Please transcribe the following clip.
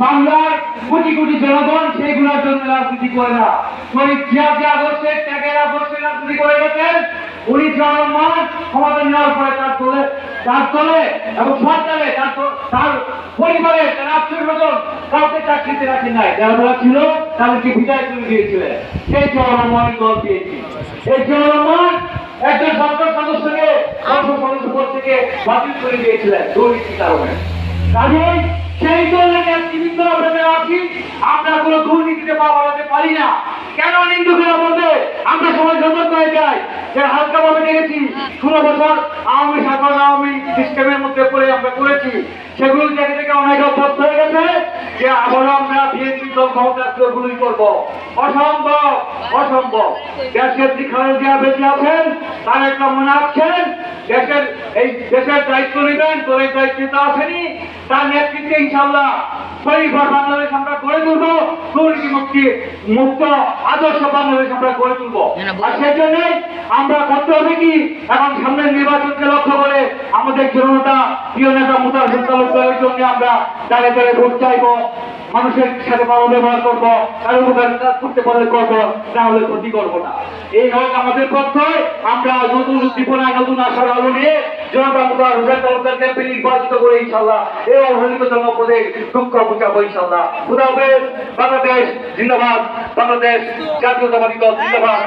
বাংলার কোটি কোটি জনগণ সেইগুলোর জন্য রাজনীতি করে না। শহীদ জিয়া যে আদর্শের ত্যাগের আদর্শে রাজনীতি করে গেছেন, উনি জনগণ ক্ষমতা নেওয়ার পরে তার দলে এবং সরকারে তার পরিবারের তার আত্মীয়-স্বজন কাউকে চাকরিতে রাখেন নাই। যারা ছিল তাদেরকে বিদায় করে দিয়েছিলেন। সেই জনগণ দল দিয়েছি। এই জনগণ একজন সংসদ সদস্যকে সংসদ সদস্য পদ থেকে বাতিল করে দিয়েছিলেন দুর্নীতির কারণে। কাজেই সেই দলের নেতৃবৃন্দ আপনাদের আছি, আমরা কোনো দুর্নীতিতে পা বাড়াতে পারি না। কেন নিন্দুকেরা বলবে আমরা সবাই সতর্ক হয়ে যাই যে হালকা ভাবে দেখেছি 16 বছর আওয়ামী শাসন আওয়ামী সিস্টেমের মধ্যে পড়ে আমরা করেছি, সেগুলো দেখে দেখে অনেক অভ্যস্ত হয়ে গেছে যে আবারও আমরা বিএনপি দল ক্ষমতা গুলোই করবো। অসম্ভব, অসম্ভব। দেশের খালেদা জিয়া বেঁচে আছেন, তার একটা মনে আছেন দেশের দায়িত্ব নেবেন, দলের দায়িত্ব তো আসেনি, তার নেতৃত্বে ইনশাআল্লাহ পরিবার বাংলাদেশ আমরা গড়ে তুলবো, দুর্নীতি মুক্ত আদর্শ বাংলাদেশ আমরা গড়ে তুলবো। আর সেই জন্যই আমরা করতে হবে কি, এখন সামনের নির্বাচনকে লক্ষ্য করে আমাদের জনতা প্রিয় নেতা মোতাহার তালুকদারের জন্য আমরা দাঁড়ে দাঁড়ে ভোট চাইবো, মানুষের সাথে ভালো ব্যবহার করবো, তার উপকার কাজ করতে পারলে করবো, না হলে ক্ষতি করবো না। এই হোক আমাদের পক্ষে। আমরা নতুন উদ্দীপনা নতুন আশার আলো নিয়ে জনতা মোতাহার তালুকদারকে নির্বাচিত করে ইনশাআল্লাহ এই অবহেলিত জনপদে দুঃখ বুঝাবো ইনশাআল্লাহ। খুদা হাফেজ। বাংলাদেশ জিন্দাবাদ, বাংলাদেশ জাতীয়তাবাদী দল জিন্দাবাদ।